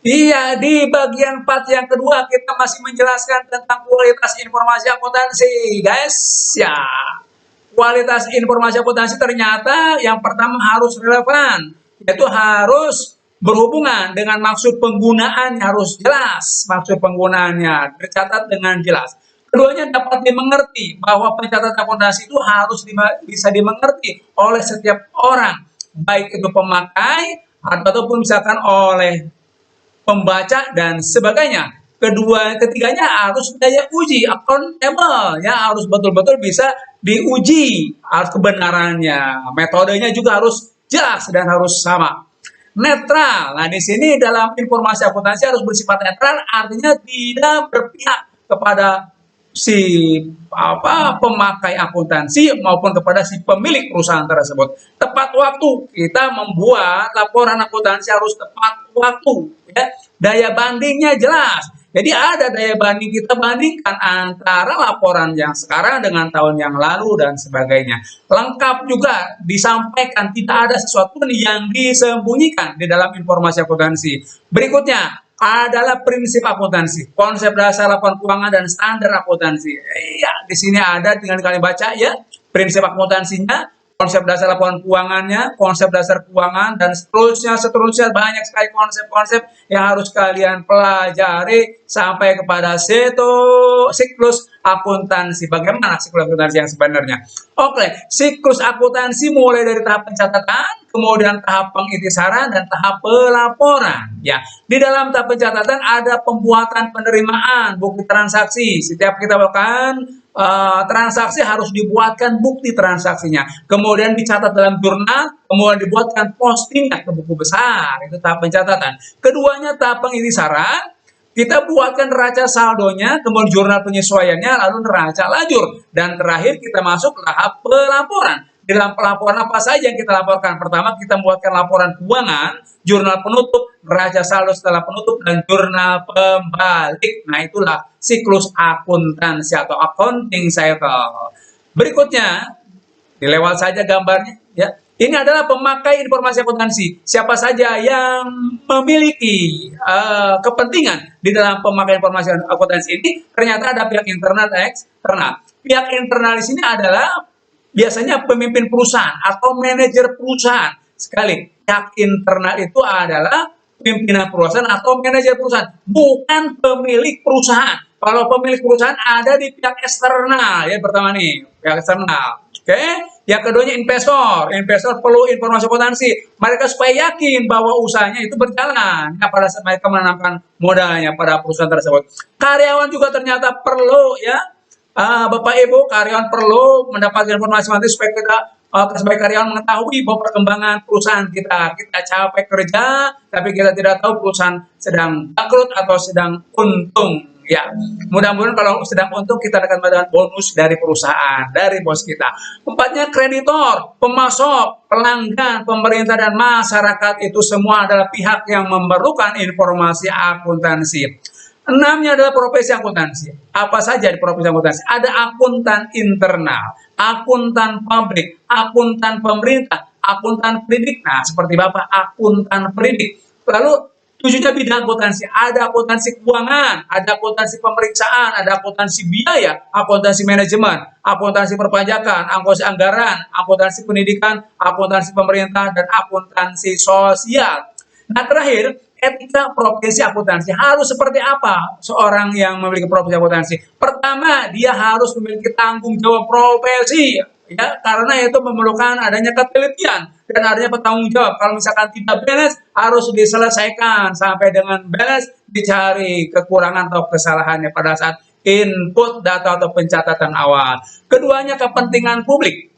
Iya, di bagian part yang kedua kita masih menjelaskan tentang kualitas informasi akuntansi, guys. Ya, kualitas informasi akuntansi ternyata yang pertama harus relevan, yaitu harus berhubungan dengan maksud penggunaannya, harus jelas maksud penggunaannya, tercatat dengan jelas. Keduanya dapat dimengerti, bahwa pencatatan akuntansi itu harus bisa dimengerti oleh setiap orang, baik itu pemakai ataupun misalkan oleh pembaca dan sebagainya. Ketiganya harus daya uji, accountable, ya harus betul-betul bisa diuji, harus kebenarannya. Metodenya juga harus jelas dan harus sama. Netral. Nah, di sini dalam informasi akuntansi harus bersifat netral, artinya tidak berpihak kepada si pemakai akuntansi maupun kepada si pemilik perusahaan tersebut. Tepat waktu, kita membuat laporan akuntansi harus tepat waktu, ya. Daya bandingnya jelas. Jadi ada daya banding, kita bandingkan antara laporan yang sekarang dengan tahun yang lalu dan sebagainya. Lengkap juga disampaikan, tidak ada sesuatu yang disembunyikan di dalam informasi akuntansi. Berikutnya adalah prinsip akuntansi, konsep dasar laporan keuangan dan standar akuntansi. Iya, di sini ada, tinggal kalian baca ya, prinsip akuntansinya, konsep dasar laporan keuangannya, konsep dasar keuangan, dan seterusnya banyak sekali konsep-konsep yang harus kalian pelajari sampai kepada siklus akuntansi. Bagaimana siklus akuntansi yang sebenarnya? Oke, siklus akuntansi mulai dari tahap pencatatan, kemudian tahap pengintisaran, dan tahap pelaporan. Ya, di dalam tahap pencatatan ada pembuatan penerimaan bukti transaksi. Setiap kita melakukan transaksi harus dibuatkan bukti transaksinya, kemudian dicatat dalam jurnal, kemudian dibuatkan postingnya ke buku besar. Itu tahap pencatatan. Keduanya tahap pengintisaran, kita buatkan neraca saldonya, kemudian jurnal penyesuaiannya, lalu neraca lajur, dan terakhir kita masuk tahap pelaporan. Dalam pelaporan apa saja yang kita laporkan? Pertama, kita membuatkan laporan keuangan, jurnal penutup, neraca saldo setelah penutup, dan jurnal pembalik. Nah, itulah siklus akuntansi atau accounting cycle. Berikutnya, dilewat saja gambarnya, ya. Ini adalah pemakai informasi akuntansi. Siapa saja yang memiliki kepentingan di dalam pemakai informasi akuntansi ini, ternyata ada pihak internal dan eksternal. Pihak internal di sini adalah biasanya pemimpin perusahaan atau manajer perusahaan. Sekali, pihak internal itu adalah pimpinan perusahaan atau manajer perusahaan, bukan pemilik perusahaan. Kalau pemilik perusahaan ada di pihak eksternal, ya pertama nih, pihak eksternal. Oke, yang keduanya investor. Investor perlu informasi akuntansi. Mereka supaya yakin bahwa usahanya itu berjalan, ya, pada saat mereka menanamkan modalnya pada perusahaan tersebut. Karyawan juga ternyata perlu, ya. Bapak Ibu, karyawan perlu mendapatkan informasi nanti supaya kita sebagai karyawan mengetahui bahwa perkembangan perusahaan kita capek kerja, tapi kita tidak tahu perusahaan sedang bangkrut atau sedang untung. Ya, mudah-mudahan kalau sedang untung kita akan mendapatkan bonus dari perusahaan, dari bos kita. Empatnya kreditor, pemasok, pelanggan, pemerintah dan masyarakat itu semua adalah pihak yang memerlukan informasi akuntansi. Enamnya adalah profesi akuntansi. Apa saja di profesi akuntansi? Ada akuntan internal, akuntan publik, akuntan pemerintah, akuntan pendidik. Nah, seperti Bapak, akuntan pendidik. Lalu, tujuhnya bidang akuntansi. Ada akuntansi keuangan, ada akuntansi pemeriksaan, ada akuntansi biaya, akuntansi manajemen, akuntansi perpajakan, akuntansi anggaran, akuntansi pendidikan, akuntansi pemerintah, dan akuntansi sosial. Nah, terakhir, etika profesi akuntansi. Harus seperti apa seorang yang memiliki profesi akuntansi? Pertama, dia harus memiliki tanggung jawab profesi, ya, karena itu memerlukan adanya ketelitian dan adanya bertanggung jawab. Kalau misalkan tidak beres, harus diselesaikan sampai dengan beres, dicari kekurangan atau kesalahannya pada saat input data atau pencatatan awal. Keduanya, kepentingan publik.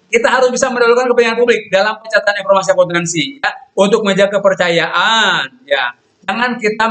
Kita harus bisa mendahulukan kepentingan publik dalam pencatatan informasi akuntansi, ya, untuk menjaga kepercayaan, ya. Jangan kita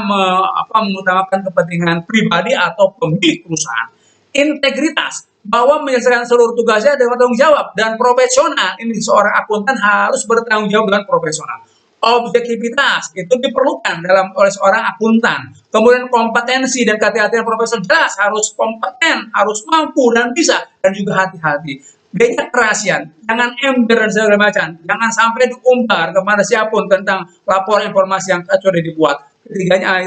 mengutamakan kepentingan pribadi atau pemilik perusahaan. Integritas, bahwa menyelesaikan seluruh tugasnya dengan tanggung jawab dan profesional. Ini seorang akuntan harus bertanggung jawab dengan profesional. Objektivitas itu diperlukan oleh seorang akuntan. Kemudian kompetensi dan kehati-hatian profesional, jelas harus kompeten, harus mampu dan bisa, dan juga hati-hati. Banyak kerahasiaan, jangan ember dan segala macam, jangan sampai diumbar kepada siapapun tentang laporan informasi yang sudah dibuat. Ketiganya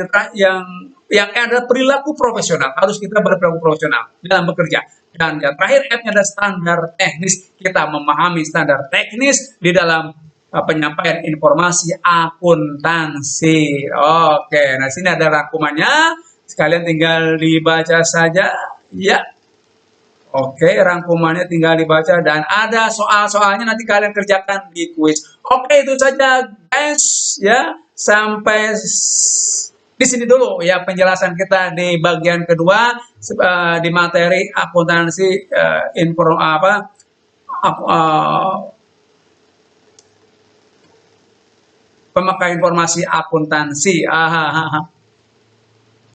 yang ada perilaku profesional, harus kita berperilaku profesional dalam bekerja. Dan yang terakhir F-nya ada standar teknis. Kita memahami standar teknis di dalam penyampaian informasi akuntansi. Oke, nah sini ada rangkumannya. Sekalian tinggal dibaca saja. Ya, oke, rangkumannya tinggal dibaca dan ada soal-soalnya nanti kalian kerjakan di kuis. Oke, itu saja guys ya. Sampai di sini dulu ya penjelasan kita di bagian kedua di materi akuntansi pemakai informasi akuntansi.